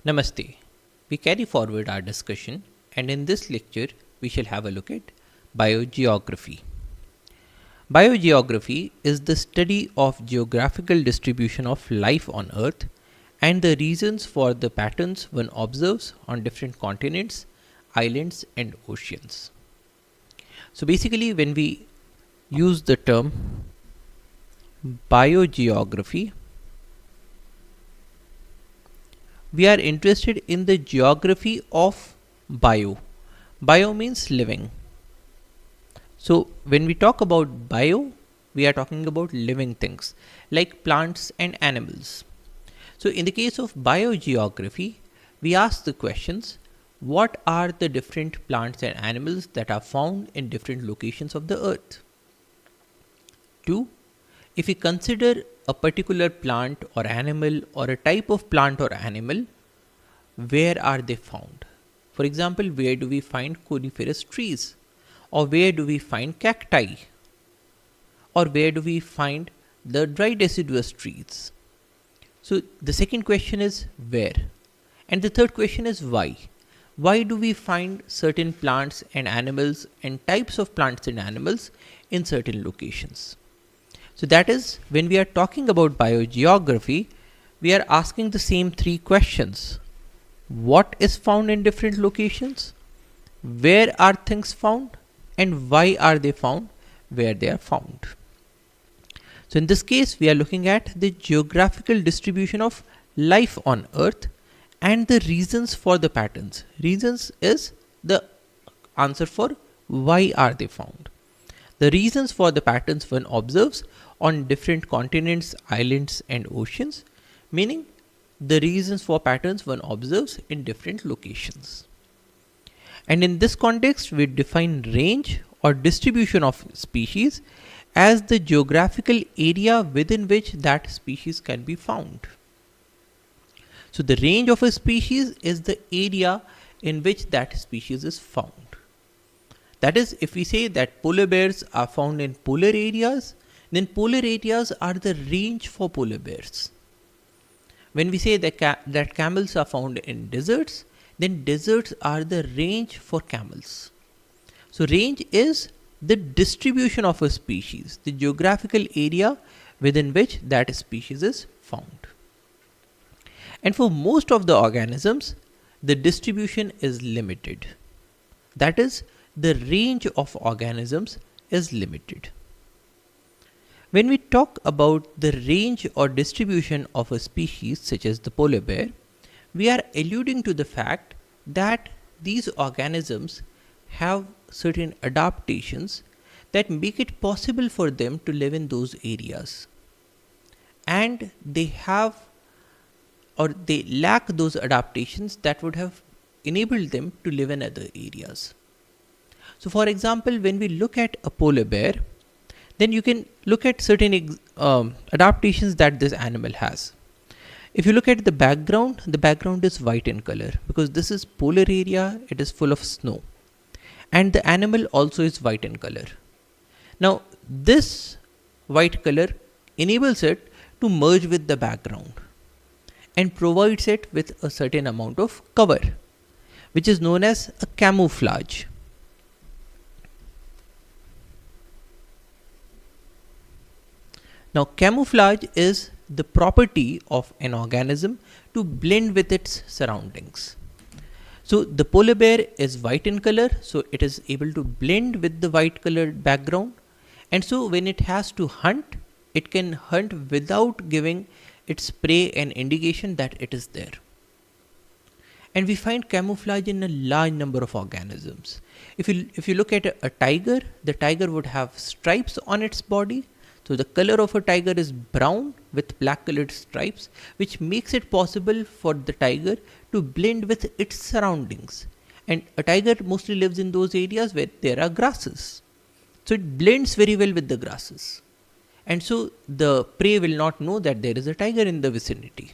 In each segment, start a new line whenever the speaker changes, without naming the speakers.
Namaste. We carry forward our discussion, and in this lecture, we shall have a look at biogeography. Biogeography is the study of geographical distribution of life on Earth and the reasons for the patterns one observes on different continents, islands, and oceans. So, basically, when we use the term biogeography, we are interested in the geography of bio. Bio means living. So, when we talk about bio, we are talking about living things like plants and animals. So, in the case of biogeography, we ask the questions: what are the different plants and animals that are found in different locations of the earth? 2. If we consider a particular plant or animal or a type of plant or animal, where are they found? For example, where do we find coniferous trees? Or where do we find cacti? Or where do we find the dry deciduous trees? So the second question is where? And the third question is why? Why do we find certain plants and animals and types of plants and animals in certain locations? So that is, when we are talking about biogeography, we are asking the same three questions. What is found in different locations? Where are things found? And why are they found where they are found? So in this case, we are looking at the geographical distribution of life on Earth and the reasons for the patterns. Reasons is the answer for why are they found. The reasons for the patterns one observes on different continents, islands, and oceans, meaning the reasons for patterns one observes in different locations. And in this context, we define range or distribution of species as the geographical area within which that species can be found. So the range of a species is the area in which that species is found. That is, if we say that polar bears are found in polar areas, then polar areas are the range for polar bears. When we say that camels are found in deserts, then deserts are the range for camels. So range is the distribution of a species, the geographical area within which that species is found. And for most of the organisms, the distribution is limited. That is, the range of organisms is limited. When we talk about the range or distribution of a species such as the polar bear, we are alluding to the fact that these organisms have certain adaptations that make it possible for them to live in those areas. And they have or they lack those adaptations that would have enabled them to live in other areas. So for example, when we look at a polar bear, then you can look at certain adaptations that this animal has. If you look at the background is white in color because this is polar area, it is full of snow. And the animal also is white in color. Now this white color enables it to merge with the background and provides it with a certain amount of cover, which is known as a camouflage. Now camouflage is the property of an organism to blend with its surroundings. So the polar bear is white in color, so it is able to blend with the white colored background, and so when it has to hunt, it can hunt without giving its prey an indication that it is there. And we find camouflage in a large number of organisms. If you look at a tiger, the tiger would have stripes on its body. So the color of a tiger is brown with black colored stripes, which makes it possible for the tiger to blend with its surroundings. And a tiger mostly lives in those areas where there are grasses. So it blends very well with the grasses. And so the prey will not know that there is a tiger in the vicinity.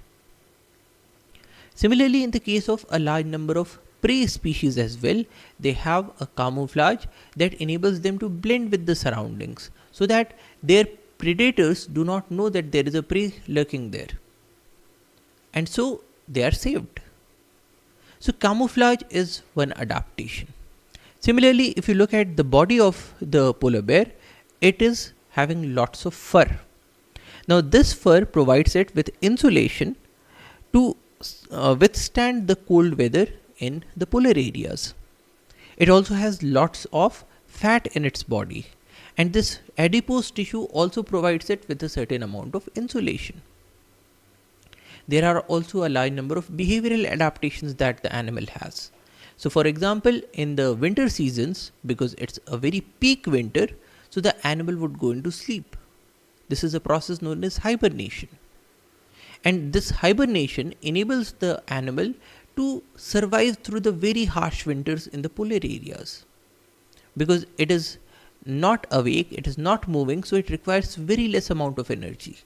Similarly, in the case of a large number of prey species as well, they have a camouflage that enables them to blend with the surroundings so that their predators do not know that there is a prey lurking there. And so they are saved. So camouflage is one adaptation. Similarly, if you look at the body of the polar bear, it is having lots of fur. Now, this fur provides it with insulation to withstand the cold weather in the polar areas. It also has lots of fat in its body, and this adipose tissue also provides it with a certain amount of insulation. There are also a large number of behavioral adaptations that the animal has. So, for example, in the winter seasons, because it's a very peak winter, so the animal would go into sleep. This is a process known as hibernation. And this hibernation enables the animal to survive through the very harsh winters in the polar areas. Because it is not awake, it is not moving, so it requires very less amount of energy.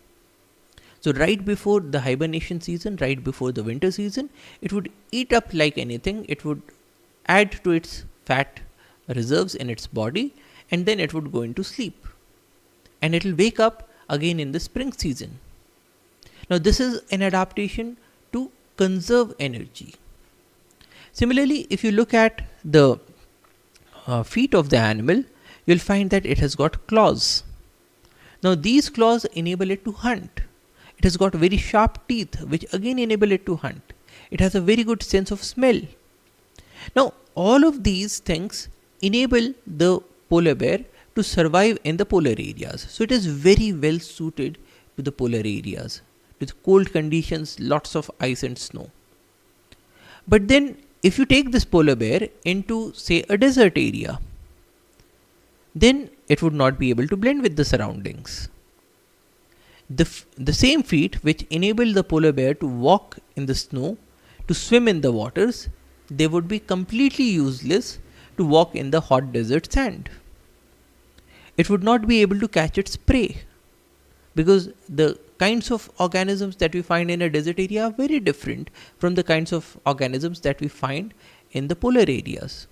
So right before the hibernation season, right before the winter season, it would eat up like anything. It would add to its fat reserves in its body, and then it would go into sleep. And it will wake up again in the spring season. Now this is an adaptation to conserve energy. Similarly, if you look at the feet of the animal, you'll find that it has got claws. Now these claws enable it to hunt. It has got very sharp teeth, which again enable it to hunt. It has a very good sense of smell. Now all of these things enable the polar bear to survive in the polar areas. So it is very well suited to the polar areas, with cold conditions, lots of ice and snow. But then if you take this polar bear into, say, a desert area, then it would not be able to blend with the surroundings. The same feet which enable the polar bear to walk in the snow, to swim in the waters, they would be completely useless to walk in the hot desert sand. It would not be able to catch its prey, because the kinds of organisms that we find in a desert area are very different from the kinds of organisms that we find in the polar areas.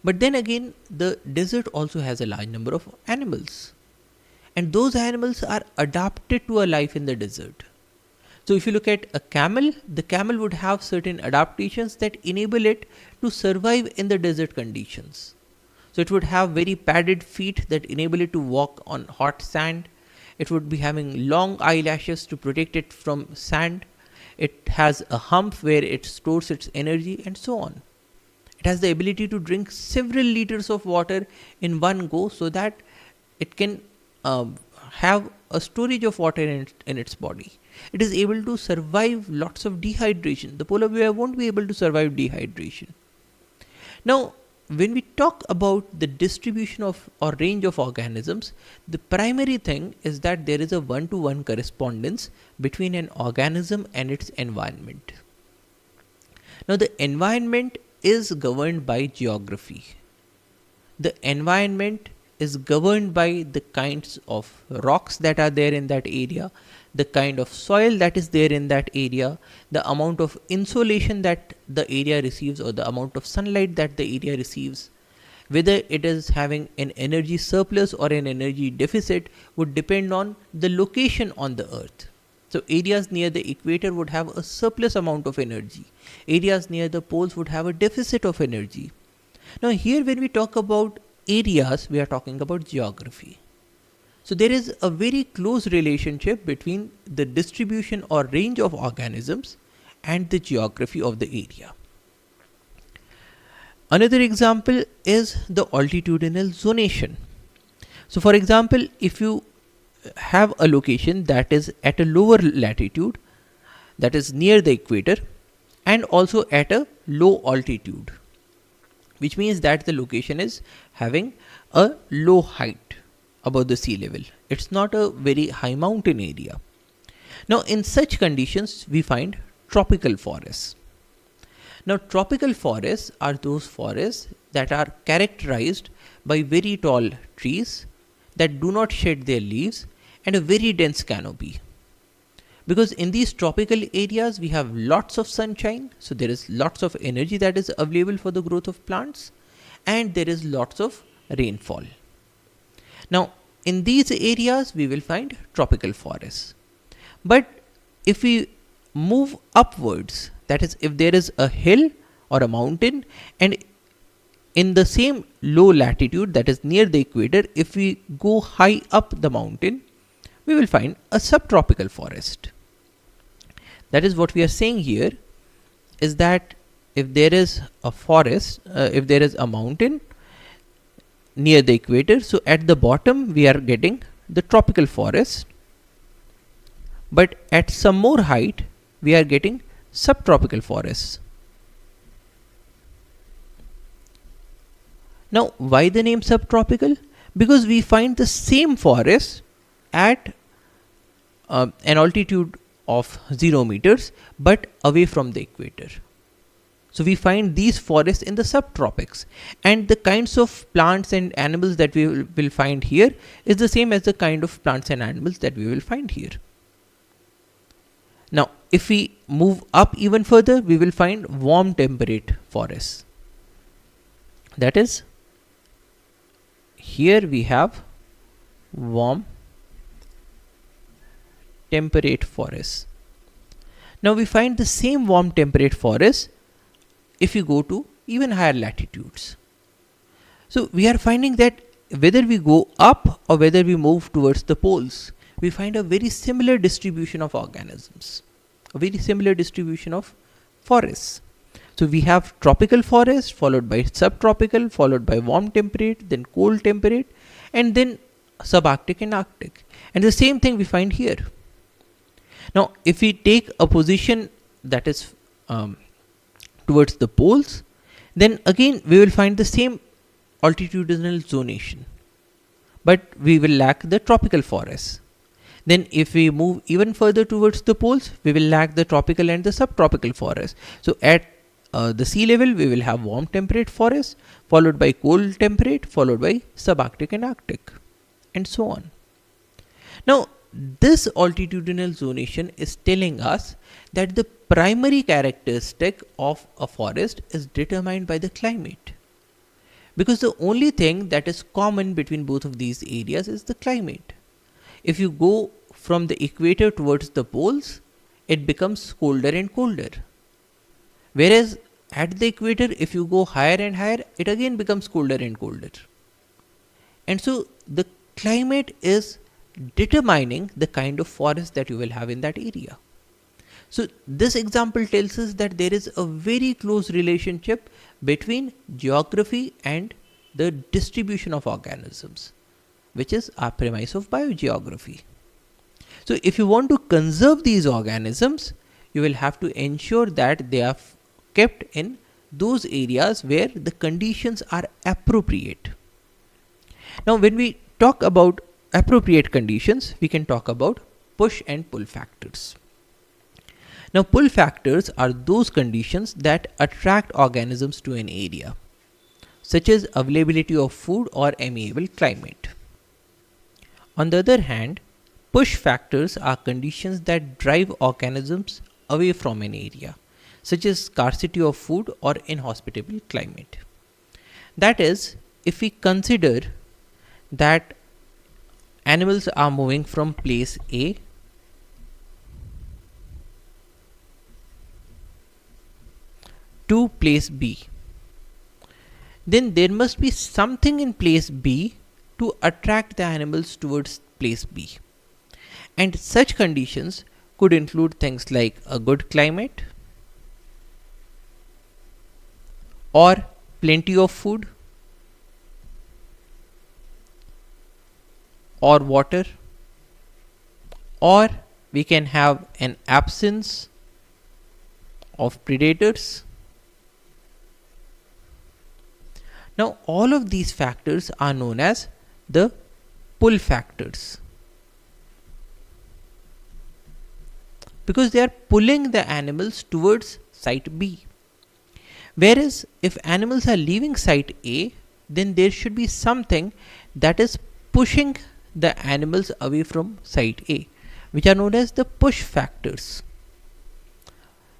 But then again, the desert also has a large number of animals, and those animals are adapted to a life in the desert. So if you look at a camel, the camel would have certain adaptations that enable it to survive in the desert conditions. So it would have very padded feet that enable it to walk on hot sand. It would be having long eyelashes to protect it from sand. It has a hump where it stores its energy, and so on. It has the ability to drink several liters of water in one go, so that it can have a storage of water in its body. It is able to survive lots of dehydration. The polar bear won't be able to survive dehydration. Now, when we talk about the distribution of or range of organisms, the primary thing is that there is a one-to-one correspondence between an organism and its environment. Now, the environment is governed by geography. The environment is governed by the kinds of rocks that are there in that area, the kind of soil that is there in that area, the amount of insolation that the area receives, or the amount of sunlight that the area receives. Whether it is having an energy surplus or an energy deficit would depend on the location on the earth. So areas near the equator would have a surplus amount of energy. Areas near the poles would have a deficit of energy. Now here, when we talk about areas, we are talking about geography. So there is a very close relationship between the distribution or range of organisms and the geography of the area. Another example is the altitudinal zonation. So for example, if you have a location that is at a lower latitude, that is near the equator, and also at a low altitude, which means that the location is having a low height above the sea level. It's not a very high mountain area. Now in such conditions, we find tropical forests. Now tropical forests are those forests that are characterized by very tall trees that do not shed their leaves and a very dense canopy. Because in these tropical areas, we have lots of sunshine, so there is lots of energy that is available for the growth of plants, and there is lots of rainfall. Now in these areas, we will find tropical forests. But if we move upwards, That is, if there is a hill or a mountain, and in the same low latitude, that is near the equator, if we go high up the mountain, we will find a subtropical forest. That is what we are saying here, is that if there is a forest, if there is a mountain near the equator, so at the bottom we are getting the tropical forest, but at some more height we are getting subtropical forests. Now, why the name subtropical? Because we find the same forest at an altitude of 0 meters, but away from the equator. So we find these forests in the subtropics, and the kinds of plants and animals that we will find here is the same as the kind of plants and animals that we will find here. Now, if we move up even further, we will find warm temperate forests. That is, here we have warm temperate forests. Now we find the same warm temperate forests if you go to even higher latitudes. So we are finding that whether we go up or whether we move towards the poles, we find a very similar distribution of organisms, a very similar distribution of forests. So we have tropical forest, followed by subtropical, followed by warm temperate, then cold temperate, and then subarctic and arctic. And the same thing we find here. Now, if we take a position that is towards the poles, then again we will find the same altitudinal zonation, but we will lack the tropical forests. Then if we move even further towards the poles, we will lack the tropical and the subtropical forests. So at the sea level, we will have warm temperate forests, followed by cold temperate, followed by subarctic and arctic, and so on. Now, this altitudinal zonation is telling us that the primary characteristic of a forest is determined by the climate, because the only thing that is common between both of these areas is the climate. If you go from the equator towards the poles, it becomes colder and colder. Whereas at the equator, if you go higher and higher, it again becomes colder and colder. And so the climate is determining the kind of forest that you will have in that area. So this example tells us that there is a very close relationship between geography and the distribution of organisms, which is our premise of biogeography. So if you want to conserve these organisms, you will have to ensure that they are kept in those areas where the conditions are appropriate. Now, when we talk about appropriate conditions, we can talk about push and pull factors. Now, pull factors are those conditions that attract organisms to an area, such as availability of food or amiable climate. On the other hand, push factors are conditions that drive organisms away from an area, such as scarcity of food or inhospitable climate. That is, if we consider that animals are moving from place A to place B, then there must be something in place B to attract the animals towards place B. And such conditions could include things like a good climate, or plenty of food, or water, or we can have an absence of predators. Now, all of these factors are known as the pull factors, because they are pulling the animals towards site B. Whereas if animals are leaving site A, then there should be something that is pushing the animals away from site A, which are known as the push factors.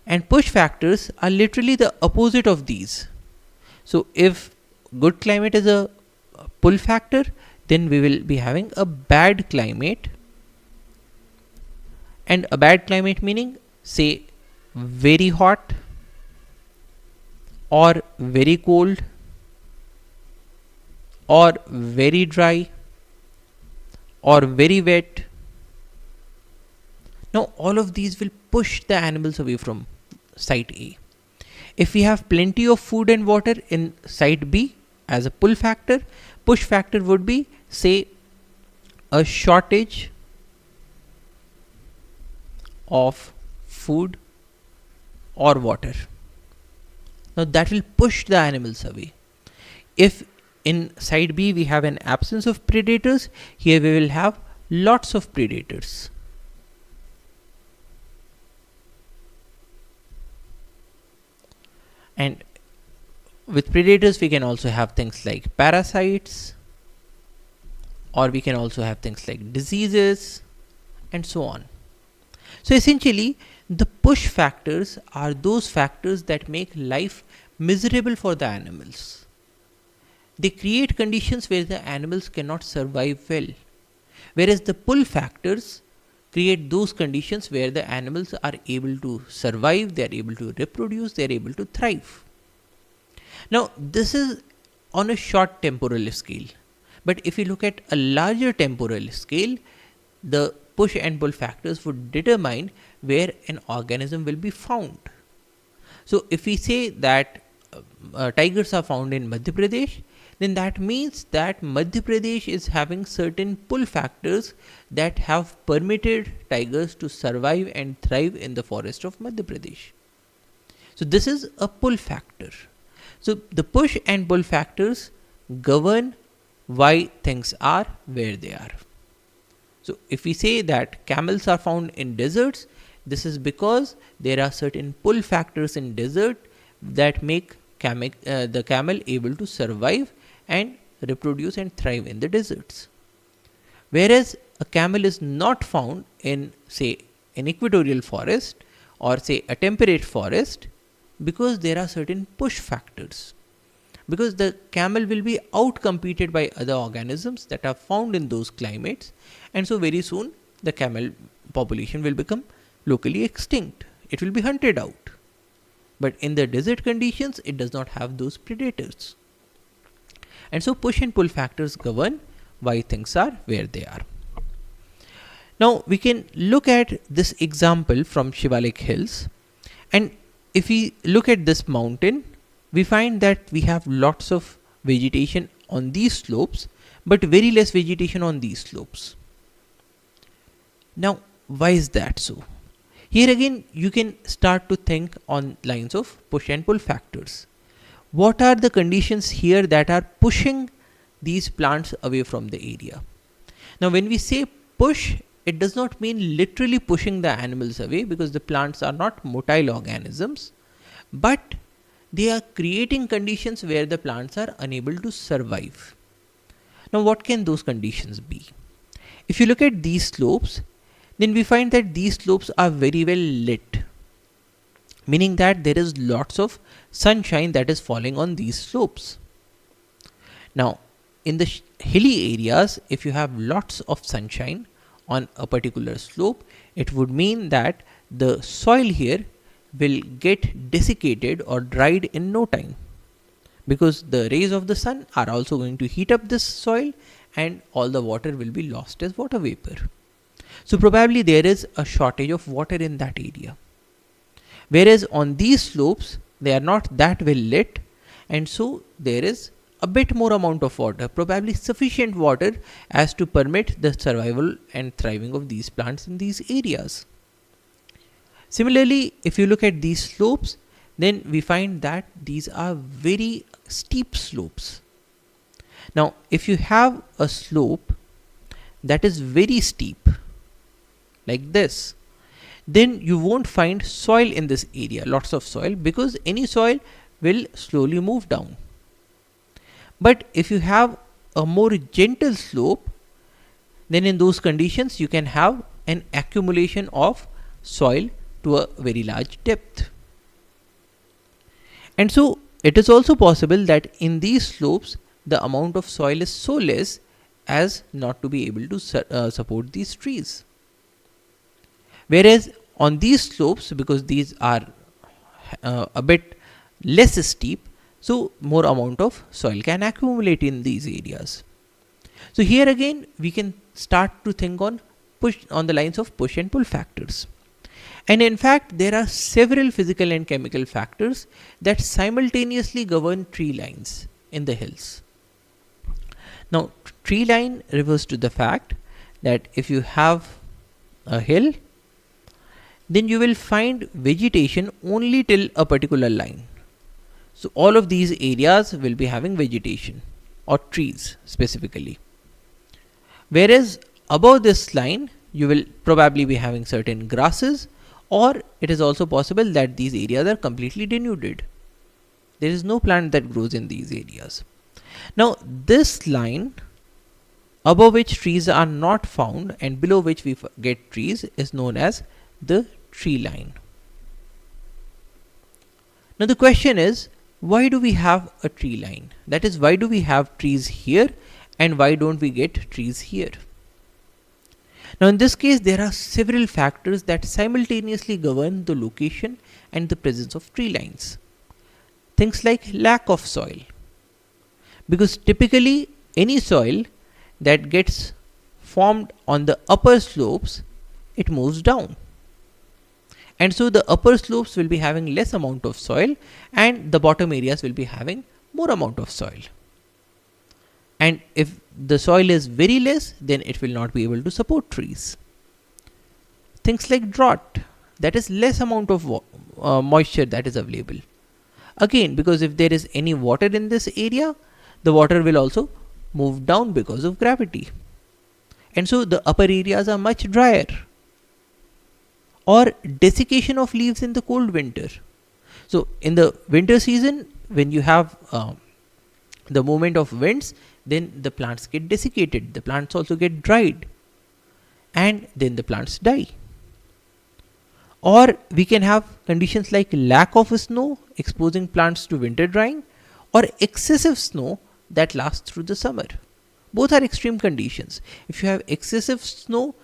And push factors are literally the opposite of these. So if good climate is a pull factor, then we will be having a bad climate. And a bad climate meaning, say, very hot or very cold or very dry or very wet. Now all of these will push the animals away from site A. If we have plenty of food and water in site B as a pull factor, push factor would be, say, a shortage of food or water. Now that will push the animals away. If in side B we have an absence of predators, here we will have lots of predators. And with predators we can also have things like parasites, or we can also have things like diseases and so on. So essentially the push factors are those factors that make life miserable for the animals. They create conditions where the animals cannot survive well, whereas the pull factors create those conditions where the animals are able to survive, they are able to reproduce, they are able to thrive. Now this is on a short temporal scale, but if you look at a larger temporal scale, the push and pull factors would determine where an organism will be found. So if we say that tigers are found in Madhya Pradesh, then that means that Madhya Pradesh is having certain pull factors that have permitted tigers to survive and thrive in the forest of Madhya Pradesh. So this is a pull factor. So the push and pull factors govern why things are where they are. So if we say that camels are found in deserts, this is because there are certain pull factors in desert that make the camel able to survive and reproduce and thrive in the deserts. Whereas a camel is not found in, say, an equatorial forest or say a temperate forest, because there are certain push factors. Because the camel will be outcompeted by other organisms that are found in those climates, and so very soon the camel population will become locally extinct. It will be hunted out. But in the desert conditions, it does not have those predators. And so push and pull factors govern why things are where they are. Now we can look at this example from Shivalik Hills, and if we look at this mountain, we find that we have lots of vegetation on these slopes, but very less vegetation on these slopes. Now, why is that so? Here again, you can start to think on lines of push and pull factors. What are the conditions here that are pushing these plants away from the area? Now, when we say push, it does not mean literally pushing the animals away, because the plants are not motile organisms, but they are creating conditions where the plants are unable to survive. Now what can those conditions be? If you look at these slopes, then we find that these slopes are very well lit, meaning that there is lots of sunshine that is falling on these slopes. Now in the hilly areas, if you have lots of sunshine on a particular slope, it would mean that the soil here will get desiccated or dried in no time, because the rays of the sun are also going to heat up this soil and all the water will be lost as water vapor. So probably there is a shortage of water in that area. Whereas on these slopes, they are not that well lit, and so there is a bit more amount of water, probably sufficient water as to permit the survival and thriving of these plants in these areas. Similarly, if you look at these slopes, then we find that these are very steep slopes. Now, if you have a slope that is very steep, like this, then you won't find soil in this area, lots of soil, because any soil will slowly move down. But if you have a more gentle slope, then in those conditions you can have an accumulation of soil to a very large depth. And so it is also possible that in these slopes the amount of soil is so less as not to be able to support these trees. Whereas On these slopes, because these are a bit less steep, so more amount of soil can accumulate in these areas. So here again we can start to think on the lines of push and pull factors. And in fact, there are several physical and chemical factors that simultaneously govern tree lines in the hills. Now, tree line refers to the fact that if you have a hill, then you will find vegetation only till a particular line. So, all of these areas will be having vegetation or trees specifically. Whereas above this line, you will probably be having certain grasses, or it is also possible that these areas are completely denuded. There is no plant that grows in these areas. Now, this line above which trees are not found and below which we get trees is known as the tree line. Now, the question is, why do we have a tree line? That is, why do we have trees here and why don't we get trees here? Now, in this case, there are several factors that simultaneously govern the location and the presence of tree lines. Things like lack of soil, because typically any soil that gets formed on the upper slopes, it moves down. And so the upper slopes will be having less amount of soil and the bottom areas will be having more amount of soil. And if the soil is very less, then it will not be able to support trees. Things like drought, that is less amount of moisture that is available. Again, because if there is any water in this area, the water will also move down because of gravity. And so the upper areas are much drier. Or desiccation of leaves in the cold winter. So in the winter season, when you have the movement of winds, then the plants get desiccated, the plants also get dried, and then the plants die. Or we can have conditions like lack of snow exposing plants to winter drying, or excessive snow that lasts through the summer. Both are extreme conditions. If you have excessive snow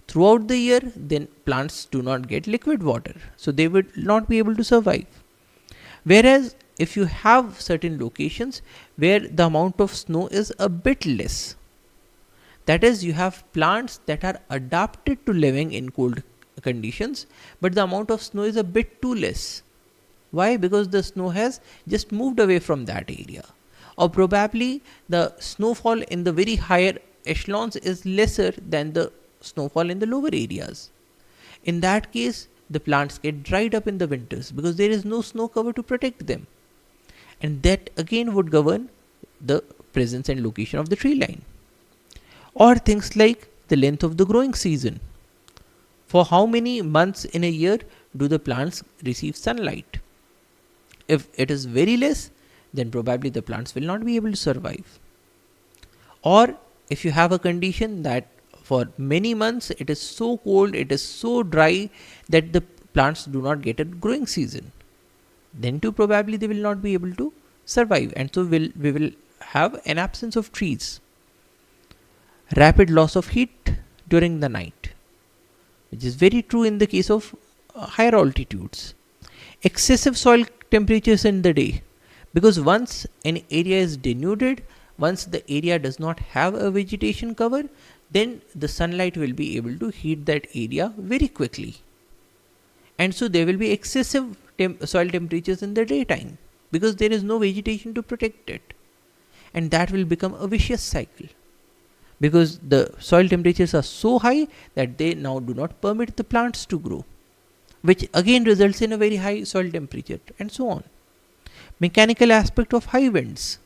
throughout the year, then plants do not get liquid water, so they would not be able to survive. Whereas if you have certain locations where the amount of snow is a bit less, that is, you have plants that are adapted to living in cold conditions, but the amount of snow is a bit too less. Why? Because the snow has just moved away from that area, or probably the snowfall in the very higher echelons is lesser than the snowfall in the lower areas. In that case, the plants get dried up in the winters because there is no snow cover to protect them. And that again would govern the presence and location of the tree line. Or things like the length of the growing season. For how many months in a year do the plants receive sunlight? If it is very less, then probably the plants will not be able to survive. Or if you have a condition that for many months it is so cold, it is so dry that the plants do not get a growing season, then too probably they will not be able to survive, and so we will have an absence of trees. Rapid loss of heat during the night, which is very true in the case of higher altitudes. Excessive soil temperatures in the day, because once an area is denuded, once the area does not have a vegetation cover, then the sunlight will be able to heat that area very quickly. And so there will be excessive soil temperatures in the daytime because there is no vegetation to protect it. And that will become a vicious cycle, because the soil temperatures are so high that they now do not permit the plants to grow, which again results in a very high soil temperature, and so on. Mechanical aspect of high winds.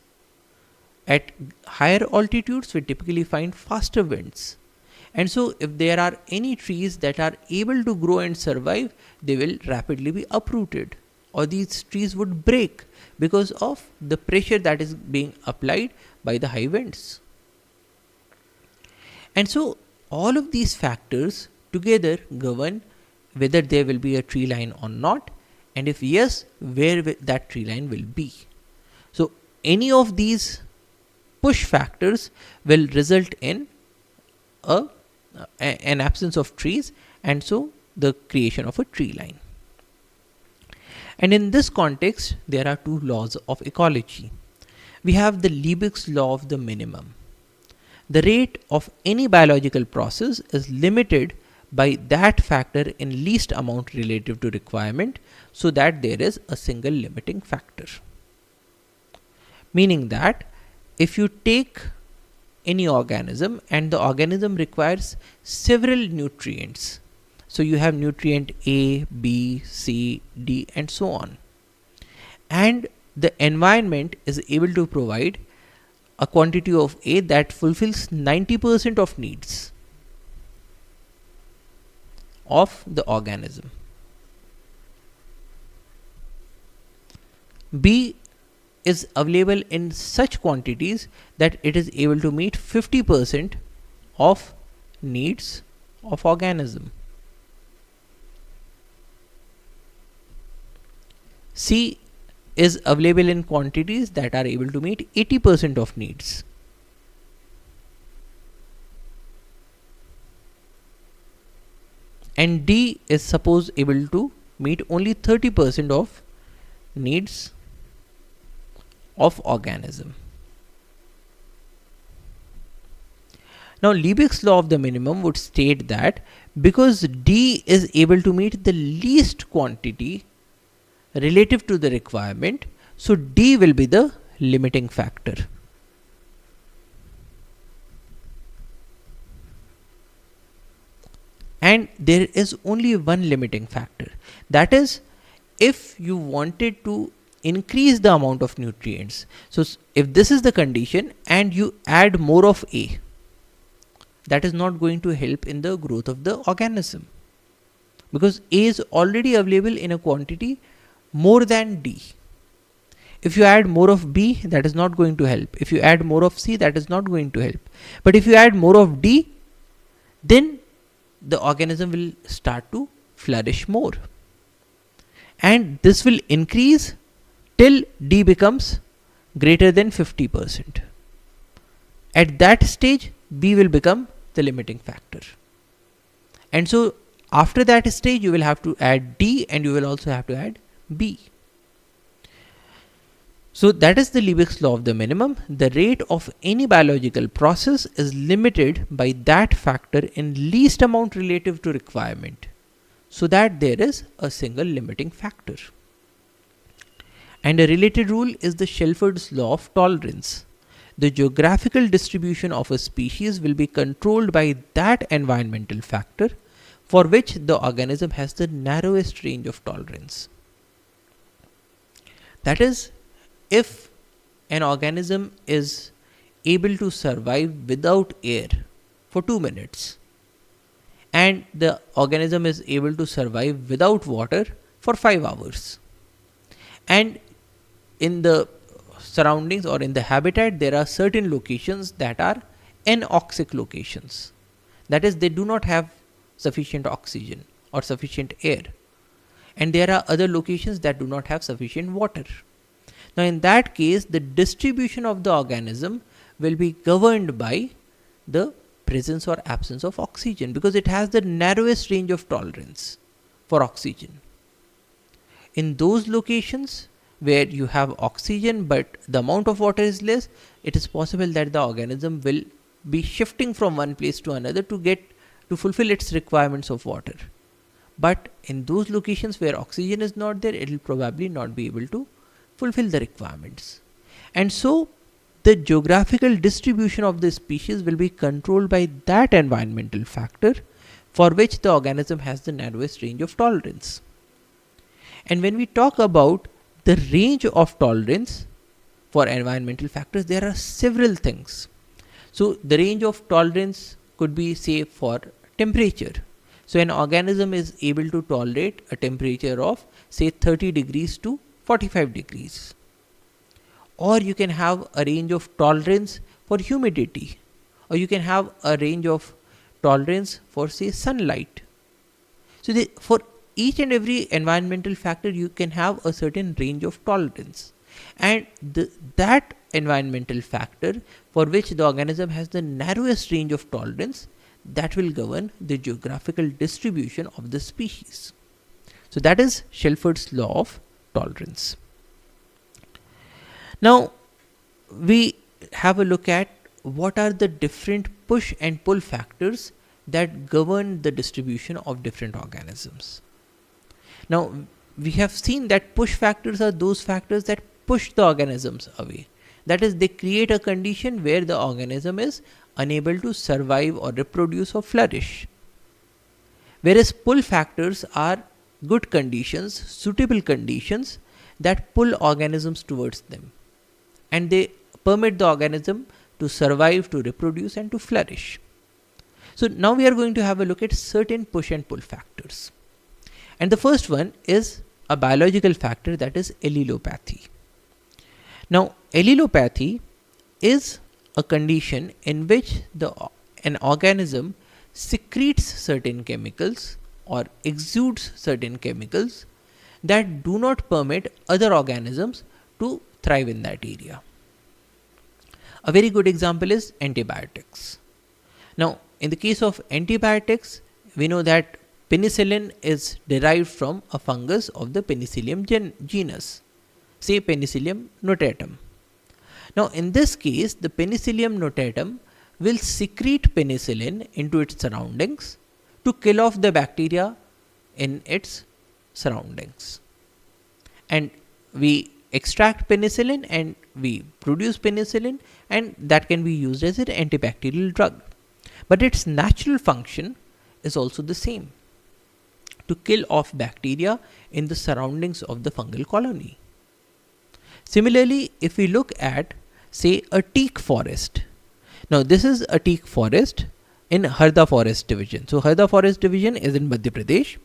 At higher altitudes, we typically find faster winds. And so if there are any trees that are able to grow and survive, they will rapidly be uprooted, or these trees would break because of the pressure that is being applied by the high winds. And so all of these factors together govern whether there will be a tree line or not, and if yes, where that tree line will be. So any of these push factors will result in an absence of trees, and so the creation of a tree line. And in this context, there are two laws of ecology. We have the Liebig's law of the minimum. The rate of any biological process is limited by that factor in least amount relative to requirement, so that there is a single limiting factor. Meaning that if you take any organism and the organism requires several nutrients, so you have nutrient A, B, C, D and so on, and the environment is able to provide a quantity of A that fulfills 90% of needs of the organism. B is available in such quantities that it is able to meet 50% of needs of organism. C is available in quantities that are able to meet 80% of needs. And D is suppose able to meet only 30% of needs of organism. Now Liebig's law of the minimum would state that because D is able to meet the least quantity relative to the requirement, so D will be the limiting factor. And there is only one limiting factor, that is if you wanted to increase the amount of nutrients. So if this is the condition and you add more of A, that is not going to help in the growth of the organism, because A is already available in a quantity more than D. If you add more of B, that is not going to help. If you add more of C, that is not going to help. But if you add more of D, then the organism will start to flourish more. And this will increase till D becomes greater than 50%. At that stage, B will become the limiting factor. And so after that stage, you will have to add D and you will also have to add B. So that is the Liebig's law of the minimum. The rate of any biological process is limited by that factor in least amount relative to requirement, so that there is a single limiting factor. And a related rule is the Shelford's law of tolerance. The geographical distribution of a species will be controlled by that environmental factor for which the organism has the narrowest range of tolerance. That is, if an organism is able to survive without air for 2 minutes and the organism is able to survive without water for 5 hours, and in the surroundings or in the habitat there are certain locations that are anoxic locations, that is, they do not have sufficient oxygen or sufficient air, and there are other locations that do not have sufficient water. Now in that case, the distribution of the organism will be governed by the presence or absence of oxygen, because it has the narrowest range of tolerance for oxygen. In those locations where you have oxygen but the amount of water is less, it is possible that the organism will be shifting from one place to another to fulfill its requirements of water. But in those locations where oxygen is not there, it will probably not be able to fulfill the requirements. And so the geographical distribution of the species will be controlled by that environmental factor for which the organism has the narrowest range of tolerance. And when we talk about the range of tolerance for environmental factors, there are several things. So the range of tolerance could be, say, for temperature. So an organism is able to tolerate a temperature of, say, 30 degrees to 45 degrees. Or you can have a range of tolerance for humidity, or you can have a range of tolerance for, say, sunlight. So for each and every environmental factor, you can have a certain range of tolerance, and that environmental factor for which the organism has the narrowest range of tolerance, that will govern the geographical distribution of the species. So that is Shelford's law of tolerance. Now we have a look at what are the different push and pull factors that govern the distribution of different organisms. Now we have seen that push factors are those factors that push the organisms away. That is, they create a condition where the organism is unable to survive or reproduce or flourish. Whereas pull factors are good conditions, suitable conditions that pull organisms towards them, and they permit the organism to survive, to reproduce, and to flourish. So now we are going to have a look at certain push and pull factors. And the first one is a biological factor, that is allelopathy. Now allelopathy is a condition in which an organism secretes certain chemicals or exudes certain chemicals that do not permit other organisms to thrive in that area. A very good example is antibiotics. Now in the case of antibiotics, we know that penicillin is derived from a fungus of the Penicillium genus, say Penicillium notatum. Now in this case, the Penicillium notatum will secrete penicillin into its surroundings to kill off the bacteria in its surroundings. And we extract penicillin and we produce penicillin, and that can be used as an antibacterial drug. But its natural function is also the same, to kill off bacteria in the surroundings of the fungal colony. Similarly, if we look at, say, a teak forest. Now this is a teak forest in Harda Forest Division. So Harda Forest Division is in Madhya Pradesh,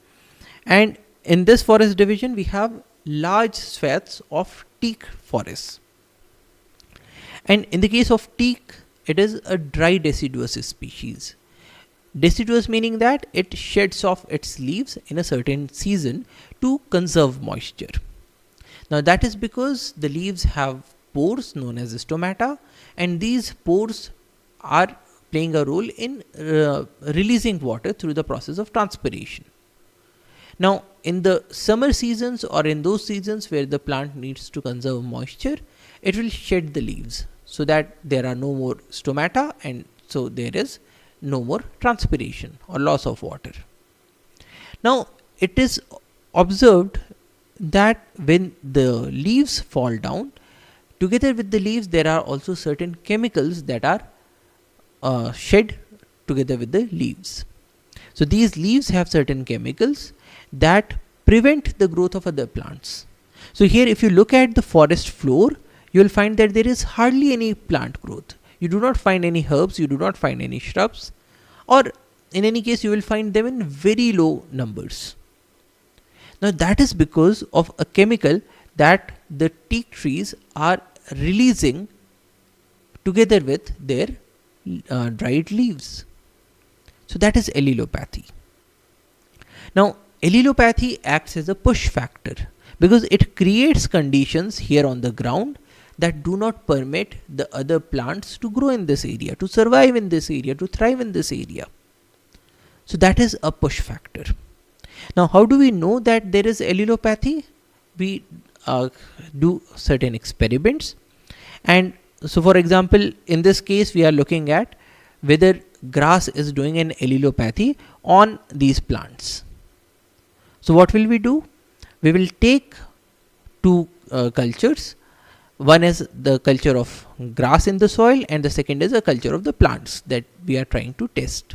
and in this forest division we have large swaths of teak forests. And in the case of teak, it is a dry deciduous species. Deciduous meaning that it sheds off its leaves in a certain season to conserve moisture. Now that is because the leaves have pores known as stomata, and these pores are playing a role in releasing water through the process of transpiration. Now in the summer seasons, or in those seasons where the plant needs to conserve moisture, it will shed the leaves so that there are no more stomata, and so there is no more transpiration or loss of water. Now it is observed that when the leaves fall down, together with the leaves there are also certain chemicals that are shed together with the leaves. So these leaves have certain chemicals that prevent the growth of other plants. So here if you look at the forest floor, you will find that there is hardly any plant growth. You do not find any herbs, you do not find any shrubs, or in any case you will find them in very low numbers. Now that is because of a chemical that the teak trees are releasing together with their dried leaves. So that is allelopathy. Now allelopathy acts as a push factor because it creates conditions here on the ground that do not permit the other plants to grow in this area, to survive in this area, to thrive in this area. So that is a push factor. Now how do we know that there is allelopathy? We do certain experiments, and so for example in this case we are looking at whether grass is doing an allelopathy on these plants. So what will we do? We will take two cultures. One is the culture of grass in the soil, and the second is a culture of the plants that we are trying to test.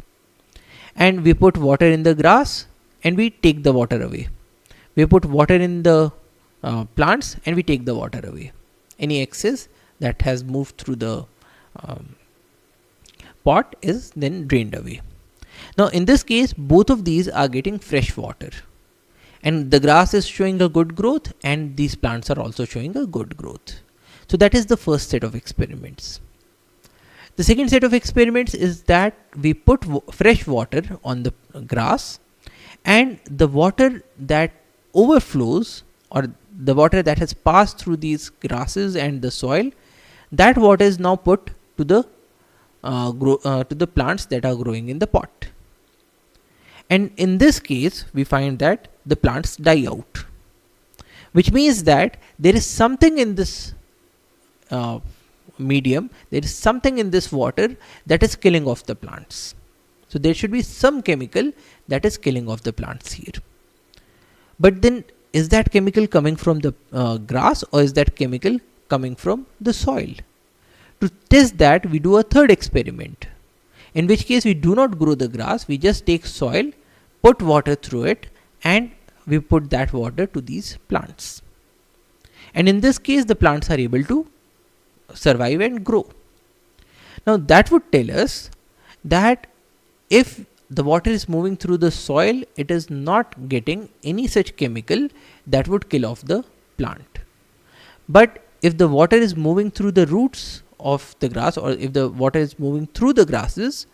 And we put water in the grass and we take the water away. We put water in the plants and we take the water away. Any excess that has moved through the pot is then drained away. Now in this case both of these are getting fresh water, and the grass is showing a good growth and these plants are also showing a good growth. So that is the first set of experiments. The second set of experiments is that we put fresh water on the grass, and the water that overflows, or the water that has passed through these grasses and the soil, that water is now put to the to the plants that are growing in the pot. And in this case, we find that the plants die out, which means that there is something in this uh, medium, there is something in this water that is killing off the plants. So there should be some chemical that is killing off the plants here. But then, is that chemical coming from the grass, or is that chemical coming from the soil? To test that, we do a third experiment, in which case we do not grow the grass, we just take soil, put water through it, and we put that water to these plants. And in this case, the plants are able to survive and grow. Now that would tell us that if the water is moving through the soil, it is not getting any such chemical that would kill off the plant. But if the water is moving through the roots of the grass, or if the water is moving through the grasses,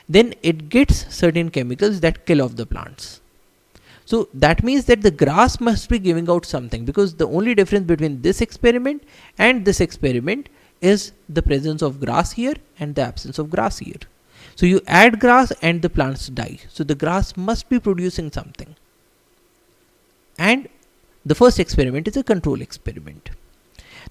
then it gets certain chemicals that kill off the plants. So that means that the grass must be giving out something, because the only difference between this experiment and this experiment is the presence of grass here and the absence of grass here. So you add grass and the plants die. So the grass must be producing something. And the first experiment is a control experiment.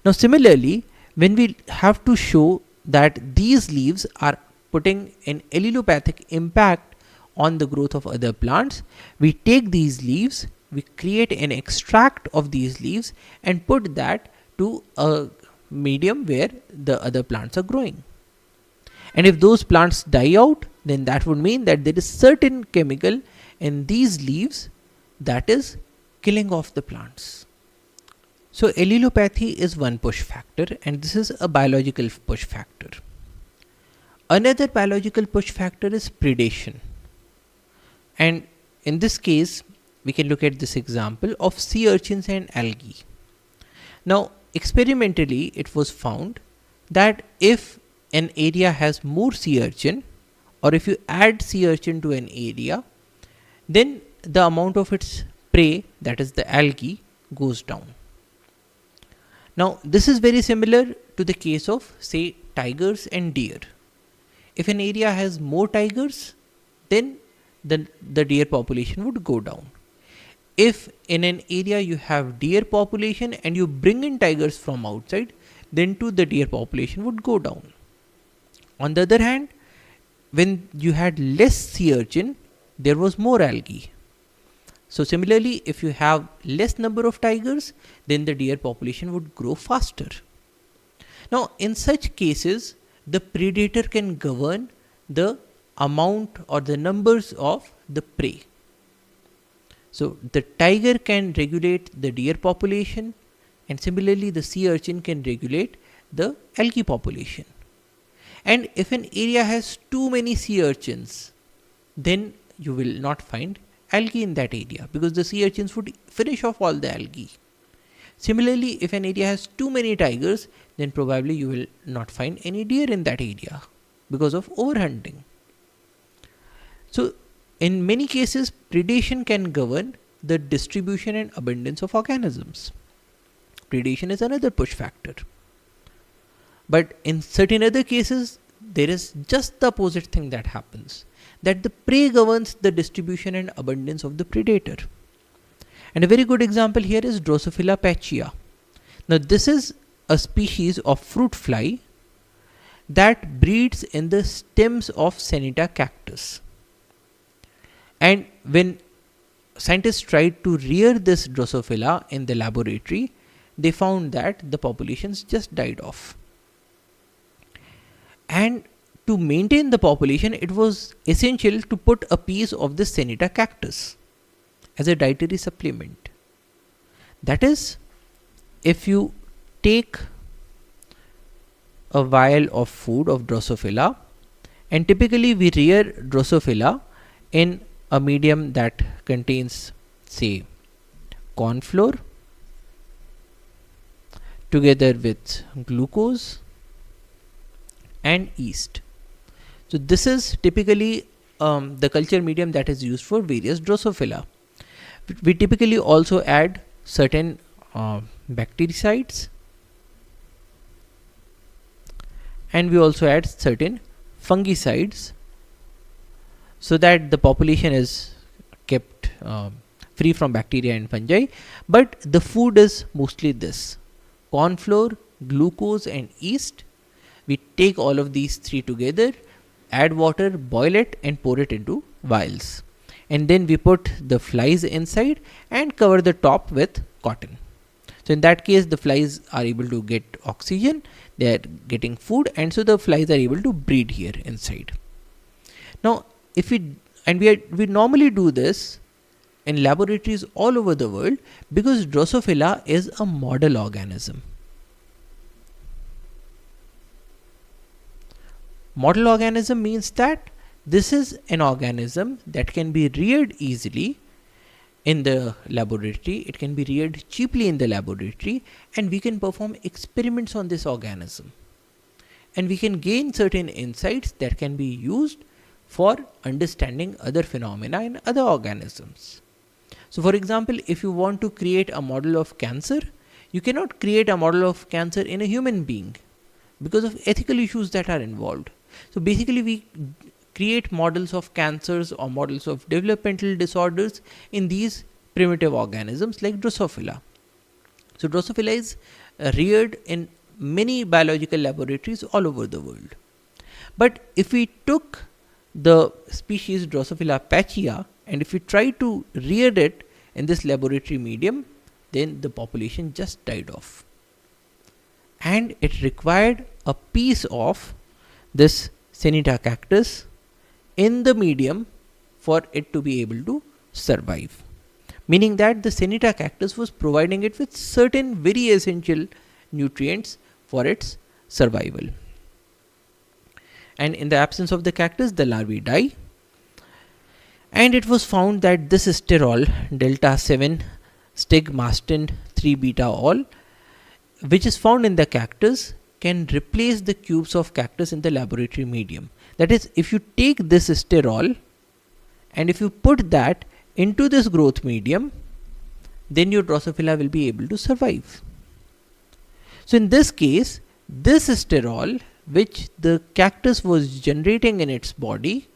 Now similarly, when we have to show that these leaves are putting an allelopathic impact on the growth of other plants, we take these leaves, we create an extract of these leaves and put that to a medium where the other plants are growing. And if those plants die out, then that would mean that there is certain chemical in these leaves that is killing off the plants. So allelopathy is one push factor, and this is a biological push factor. Another biological push factor is predation. And in this case, we can look at this example of sea urchins and algae. Now, experimentally, it was found that if an area has more sea urchin, or if you add sea urchin to an area, then the amount of its prey, that is the algae, goes down. Now this is very similar to the case of, say, tigers and deer. If an area has more tigers, then the deer population would go down. If in an area you have deer population and you bring in tigers from outside, then too the deer population would go down. On the other hand, when you had less sea urchin, there was more algae. So similarly, if you have less number of tigers, then the deer population would grow faster. Now in such cases, the predator can govern the amount or the numbers of the prey. So the tiger can regulate the deer population, and similarly the sea urchin can regulate the algae population. And if an area has too many sea urchins, then you will not find algae in that area, because the sea urchins would finish off all the algae. Similarly, if an area has too many tigers, then probably you will not find any deer in that area because of overhunting. So in many cases, predation can govern the distribution and abundance of organisms. Predation is another push factor. But in certain other cases, there is just the opposite thing that happens, that the prey governs the distribution and abundance of the predator. And a very good example here is Drosophila pachia. Now this is a species of fruit fly that breeds in the stems of Seneca cactus. And when scientists tried to rear this Drosophila in the laboratory, they found that the populations just died off. And to maintain the population, it was essential to put a piece of the Seneca cactus as a dietary supplement. That is, if you take a vial of food of Drosophila, and typically we rear Drosophila in a medium that contains, say, corn flour together with glucose and yeast. So this is typically the culture medium that is used for various Drosophila. We typically also add certain bactericides, and we also add certain fungicides so that the population is kept free from bacteria and fungi, but the food is mostly this: corn flour, glucose and yeast. We take all of these three together, add water, boil it and pour it into vials, and then we put the flies inside and cover the top with cotton. So in that case, the flies are able to get oxygen, they are getting food, and so the flies are able to breed here inside. Now if we normally do this in laboratories all over the world, because Drosophila is a model organism. Model organism means that this is an organism that can be reared easily in the laboratory, it can be reared cheaply in the laboratory, and we can perform experiments on this organism, and we can gain certain insights that can be used for understanding other phenomena in other organisms. So for example, if you want to create a model of cancer, you cannot create a model of cancer in a human being because of ethical issues that are involved. So basically we create models of cancers or models of developmental disorders in these primitive organisms like Drosophila. So Drosophila is reared in many biological laboratories all over the world. But if we took the species Drosophila pachia and if we try to rear it in this laboratory medium, then the population just died off. And it required a piece of this Seneca cactus in the medium for it to be able to survive. Meaning that the Seneca cactus was providing it with certain very essential nutrients for its survival. And in the absence of the cactus, the larvae die. And it was found that this sterol, delta 7 stigmastin 3 beta ol, which is found in the cactus, can replace the cubes of cactus in the laboratory medium. That is, if you take this sterol and if you put that into this growth medium, then your Drosophila will be able to survive. So in this case, this sterol which the cactus was generating in its body,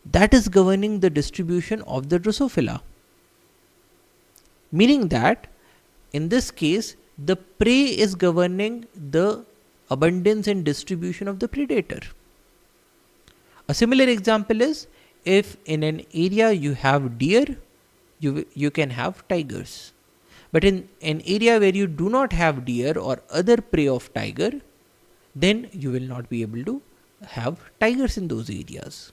that is governing the distribution of the Drosophila. Meaning that in this case, the prey is governing the abundance and distribution of the predator. A similar example is, if in an area you have deer, you can have tigers. But in an area where you do not have deer or other prey of tiger, then you will not be able to have tigers in those areas.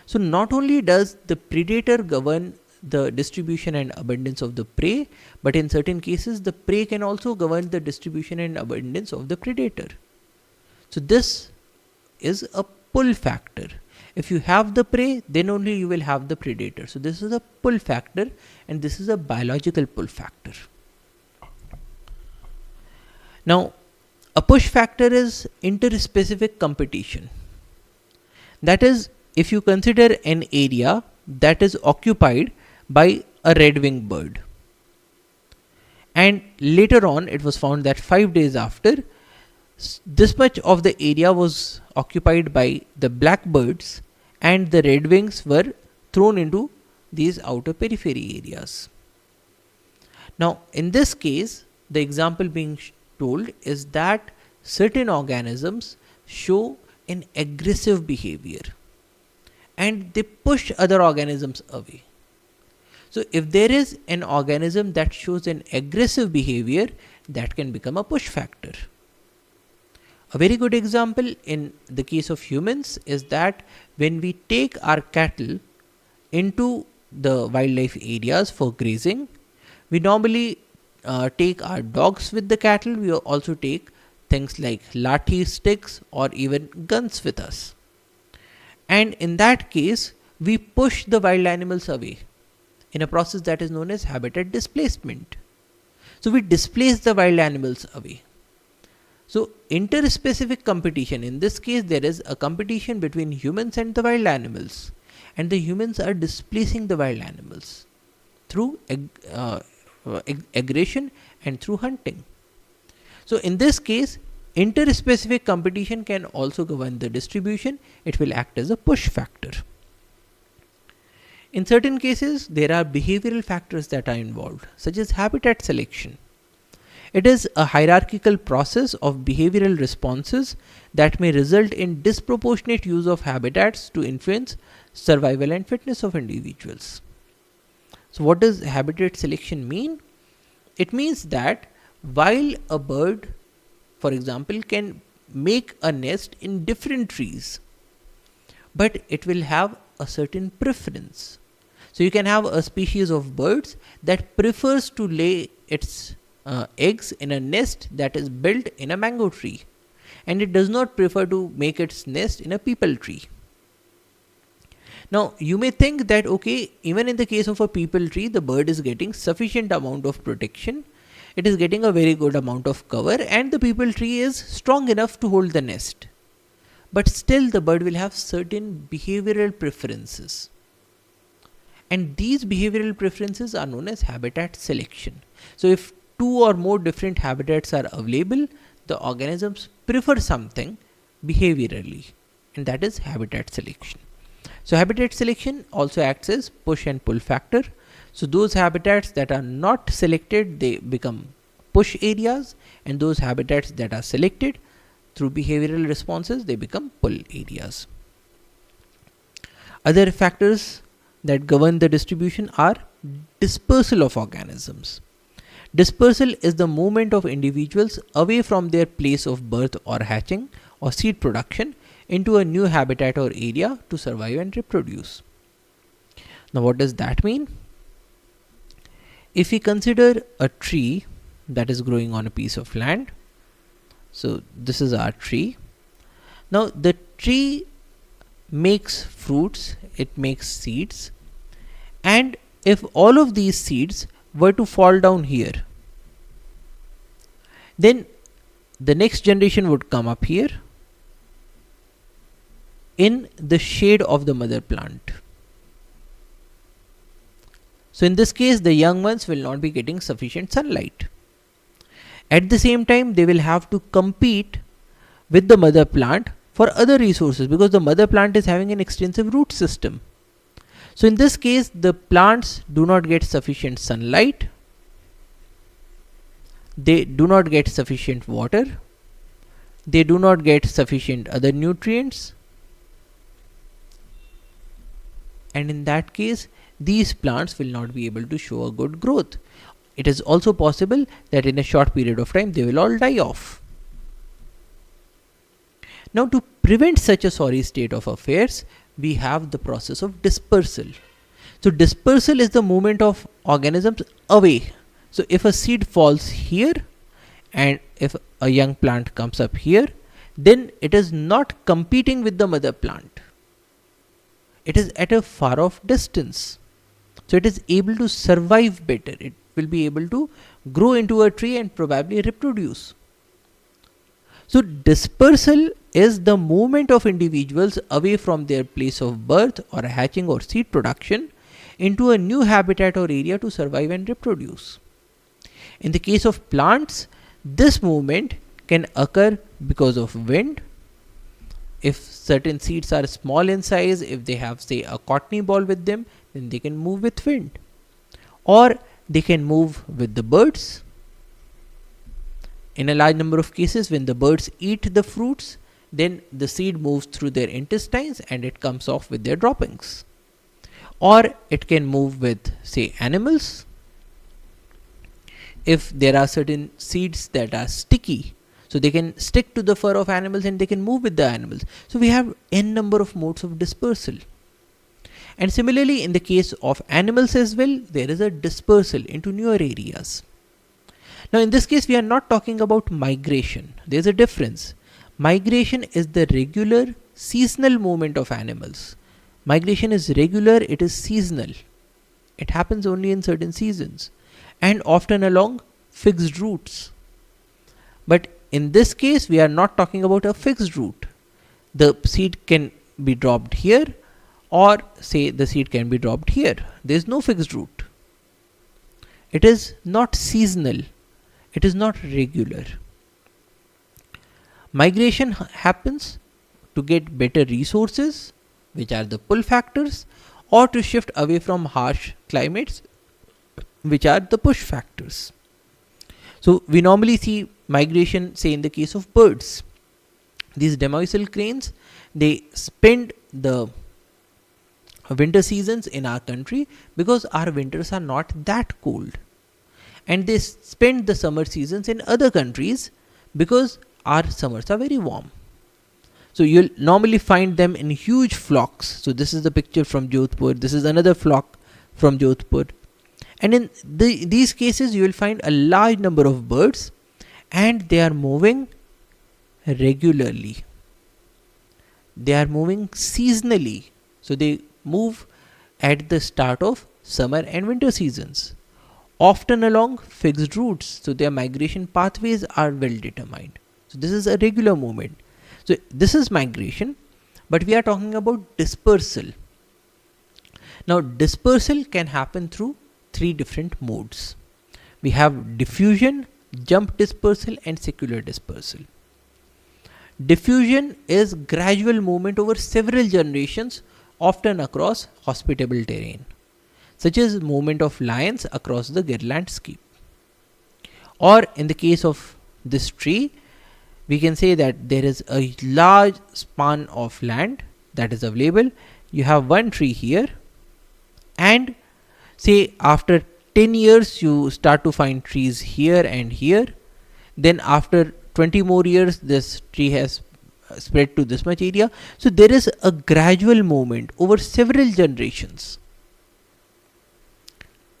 So not only does the predator govern the distribution and abundance of the prey, but in certain cases the prey can also govern the distribution and abundance of the predator. So this is a pull factor. If you have the prey, then only you will have the predator. So this is a pull factor, and this is a biological pull factor. Now, a push factor is interspecific competition. That is, if you consider an area that is occupied by a red-winged bird, and later on it was found that 5 days after, this much of the area was occupied by the blackbirds and the redwings were thrown into these outer periphery areas. Now in this case, the example being told is that certain organisms show an aggressive behavior and they push other organisms away. So if there is an organism that shows an aggressive behavior, that can become a push factor. A very good example in the case of humans is that when we take our cattle into the wildlife areas for grazing, we normally take our dogs with the cattle. We also take things like lathi sticks or even guns with us. And in that case, we push the wild animals away in a process that is known as habitat displacement. So we displace the wild animals away. So interspecific competition, in this case there is a competition between humans and the wild animals, and the humans are displacing the wild animals through aggression and through hunting. So in this case, interspecific competition can also govern the distribution. It will act as a push factor. In certain cases, there are behavioral factors that are involved, such as habitat selection. It is a hierarchical process of behavioral responses that may result in disproportionate use of habitats to influence survival and fitness of individuals. So, what does habitat selection mean? It means that while a bird, for example, can make a nest in different trees, but it will have a certain preference. So you can have a species of birds that prefers to lay its eggs in a nest that is built in a mango tree, and it does not prefer to make its nest in a peepal tree. Now you may think that okay, even in the case of a peepal tree, the bird is getting sufficient amount of protection, it is getting a very good amount of cover, and the peepal tree is strong enough to hold the nest. But still the bird will have certain behavioral preferences. And these behavioral preferences are known as habitat selection. So if two or more different habitats are available, the organisms prefer something behaviorally, and that is habitat selection. So habitat selection also acts as push and pull factor. So those habitats that are not selected, they become push areas, and those habitats that are selected through behavioral responses, they become pull areas. Other factors that govern the distribution are dispersal of organisms. Dispersal is the movement of individuals away from their place of birth or hatching or seed production into a new habitat or area to survive and reproduce. Now what does that mean? If we consider a tree that is growing on a piece of land, so this is our tree. Now the tree makes fruits, it makes seeds, and if all of these seeds were to fall down here, then the next generation would come up here in the shade of the mother plant. So in this case, the young ones will not be getting sufficient sunlight. At the same time, they will have to compete with the mother plant for other resources, because the mother plant is having an extensive root system. So in this case, the plants do not get sufficient sunlight, they do not get sufficient water, they do not get sufficient other nutrients, and in that case, these plants will not be able to show a good growth. It is also possible that in a short period of time, they will all die off. Now to prevent such a sorry state of affairs, we have the process of dispersal. So dispersal is the movement of organisms away. So if a seed falls here and if a young plant comes up here, then it is not competing with the mother plant. It is at a far off distance. So it is able to survive better. It will be able to grow into a tree and probably reproduce. So dispersal is the movement of individuals away from their place of birth or hatching or seed production into a new habitat or area to survive and reproduce. In the case of plants, this movement can occur because of wind. If certain seeds are small in size, if they have say a cottony ball with them, then they can move with wind, or they can move with the birds. In a large number of cases, when the birds eat the fruits, then the seed moves through their intestines and it comes off with their droppings. Or it can move with say animals. If there are certain seeds that are sticky, so they can stick to the fur of animals and they can move with the animals. So we have n number of modes of dispersal. And similarly, in the case of animals as well, there is a dispersal into newer areas. Now in this case, we are not talking about migration. There is a difference. Migration is the regular seasonal movement of animals. Migration is regular, it is seasonal. It happens only in certain seasons and often along fixed routes. But in this case, we are not talking about a fixed route. The seed can be dropped here, or say the seed can be dropped here. There is no fixed route. It is not seasonal. It is not regular. Migration happens to get better resources, which are the pull factors, or to shift away from harsh climates, which are the push factors. So we normally see migration, say in the case of birds. These demoisal cranes, they spend the winter seasons in our country because our winters are not that cold, and they spend the summer seasons in other countries because our summers are very warm. So you'll normally find them in huge flocks. So this is the picture from Jodhpur, this is another flock from Jodhpur, and in these cases you will find a large number of birds, and they are moving regularly, they are moving seasonally. So they move at the start of summer and winter seasons, often along fixed routes. So their migration pathways are well determined. So this is a regular movement. So this is migration, but we are talking about dispersal. Now dispersal can happen through three different modes. We have diffusion, jump dispersal, and secular dispersal. Diffusion is gradual movement over several generations, often across hospitable terrain, such as movement of lions across the Gir landscape. Or in the case of this tree, we can say that there is a large span of land that is available. You have one tree here, and say after 10 years you start to find trees here and here. Then after 20 more years this tree has spread to this much area. So there is a gradual movement over several generations,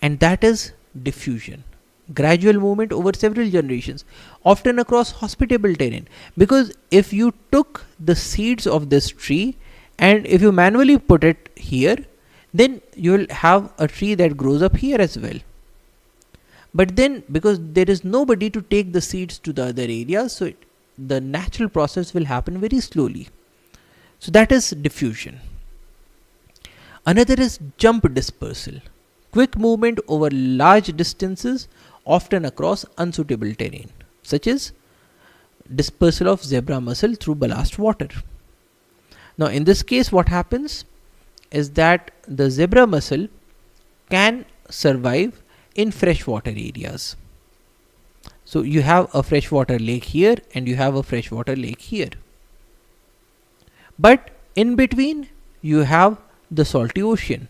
and that is diffusion. Gradual movement over several generations, often across hospitable terrain, because if you took the seeds of this tree and if you manually put it here, then you will have a tree that grows up here as well. But then because there is nobody to take the seeds to the other areas, so the natural process will happen very slowly. So that is diffusion. Another is jump dispersal, quick movement over large distances, often across unsuitable terrain, such as dispersal of zebra mussel through ballast water. Now in this case what happens is that the zebra mussel can survive in freshwater areas. So you have a freshwater lake here and you have a freshwater lake here, but in between you have the salty ocean.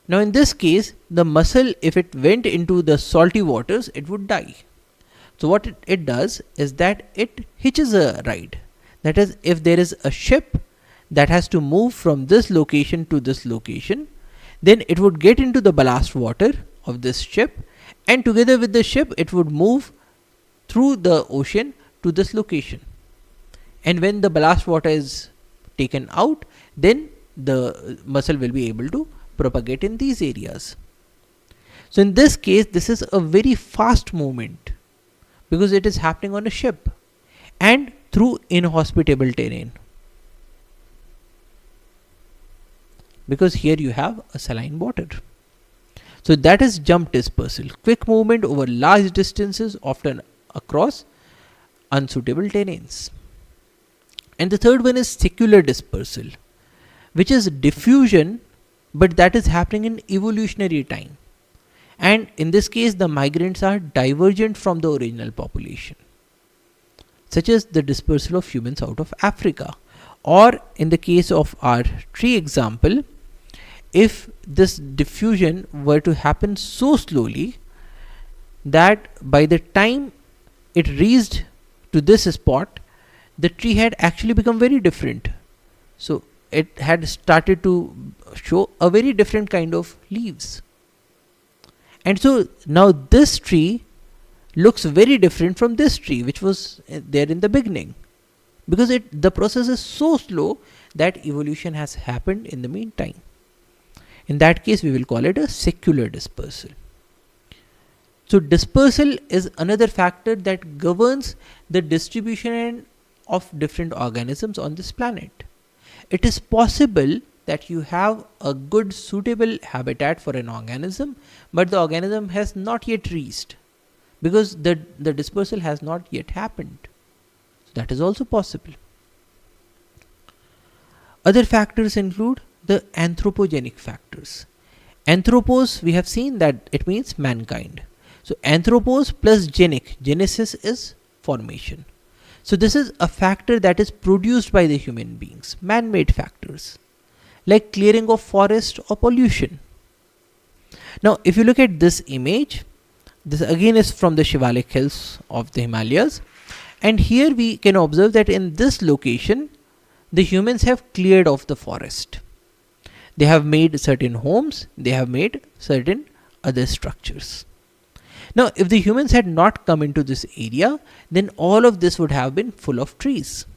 Now in this case, the mussel, if it went into the salty waters, it would die. So what it does is that it hitches a ride. That is, if there is a ship that has to move from this location to this location, then it would get into the ballast water of this ship, and together with the ship it would move through the ocean to this location. And when the ballast water is taken out, then the mussel will be able to propagate in these areas. So in this case, this is a very fast movement because it is happening on a ship and through inhospitable terrain, because here you have a saline water. So that is jump dispersal, quick movement over large distances, often across unsuitable terrains. And the third one is secular dispersal, which is diffusion, but that is happening in evolutionary time. And in this case, the migrants are divergent from the original population, such as the dispersal of humans out of Africa. Or in the case of our tree example, if this diffusion were to happen so slowly that by the time it reached to this spot, the tree had actually become very different. So it had started to show a very different kind of leaves. And so now this tree looks very different from this tree which was there in the beginning, because the process is so slow that evolution has happened in the meantime. In that case, we will call it a secular dispersal. So dispersal is another factor that governs the distribution of different organisms on this planet. It is possible that you have a good suitable habitat for an organism, but the organism has not yet reached, because the dispersal has not yet happened. So that is also possible. Other factors include the anthropogenic factors. Anthropos, we have seen that it means mankind. So anthropos plus genic, genesis is formation. So this is a factor that is produced by the human beings, man-made factors, like clearing of forest or pollution. Now, if you look at this image, this again is from the Shivalik hills of the Himalayas. And here we can observe that in this location, the humans have cleared off the forest. They have made certain homes, they have made certain other structures. Now, if the humans had not come into this area, then all of this would have been full of trees.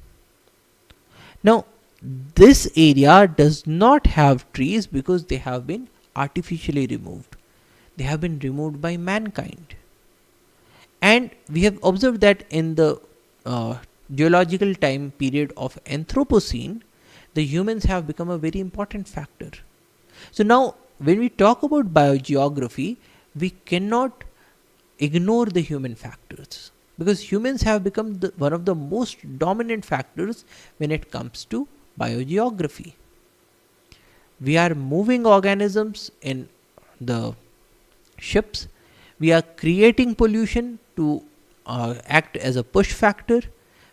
Now, this area does not have trees because they have been artificially removed. They have been removed by mankind. And we have observed that in the geological time period of Anthropocene, the humans have become a very important factor. So now, when we talk about biogeography, we cannot ignore the human factors, because humans have become one of the most dominant factors when it comes to biogeography. We are moving organisms in the ships. We are creating pollution to act as a push factor.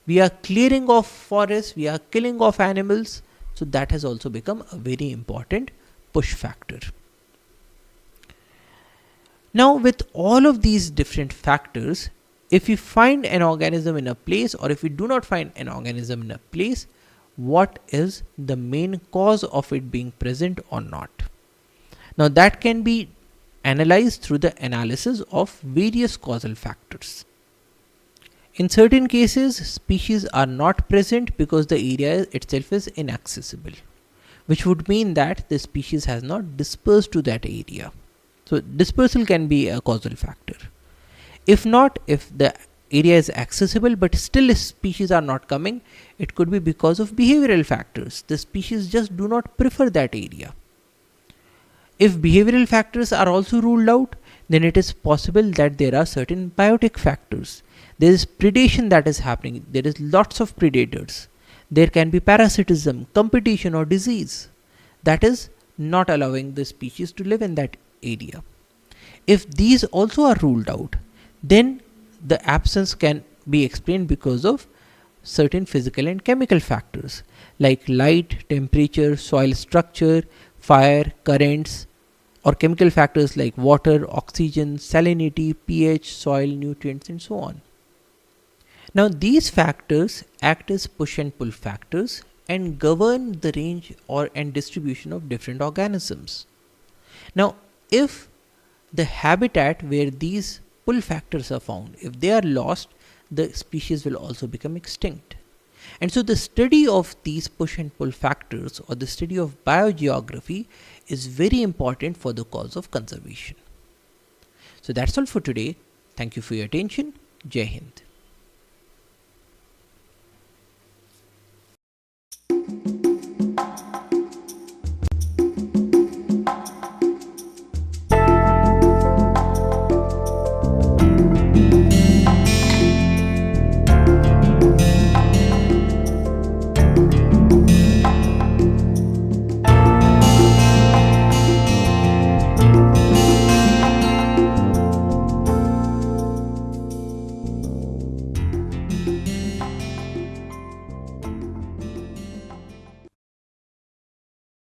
We are clearing off forests. We are killing off animals. So that has also become a very important push factor. Now, with all of these different factors, if we find an organism in a place, or if we do not find an organism in a place, what is the main cause of it being present or not? Now, that can be analyzed through the analysis of various causal factors. In certain cases, species are not present because the area itself is inaccessible, which would mean that the species has not dispersed to that area. So dispersal can be a causal factor. If not, if the area is accessible but still species are not coming, it could be because of behavioral factors. The species just do not prefer that area. If behavioral factors are also ruled out, then it is possible that there are certain biotic factors. There is predation that is happening. There is lots of predators. There can be parasitism, competition or disease that is not allowing the species to live in that area. If these also are ruled out, then the absence can be explained because of certain physical and chemical factors like light, temperature, soil structure, fire, currents, or chemical factors like water, oxygen, salinity, pH, soil, nutrients, and so on. Now, these factors act as push and pull factors and govern the range and distribution of different organisms. Now, if the habitat where these pull factors are found, if they are lost, the species will also become extinct. And so the study of these push and pull factors, or the study of biogeography, is very important for the cause of conservation. So that's all for today. Thank you for your attention. Jai Hind.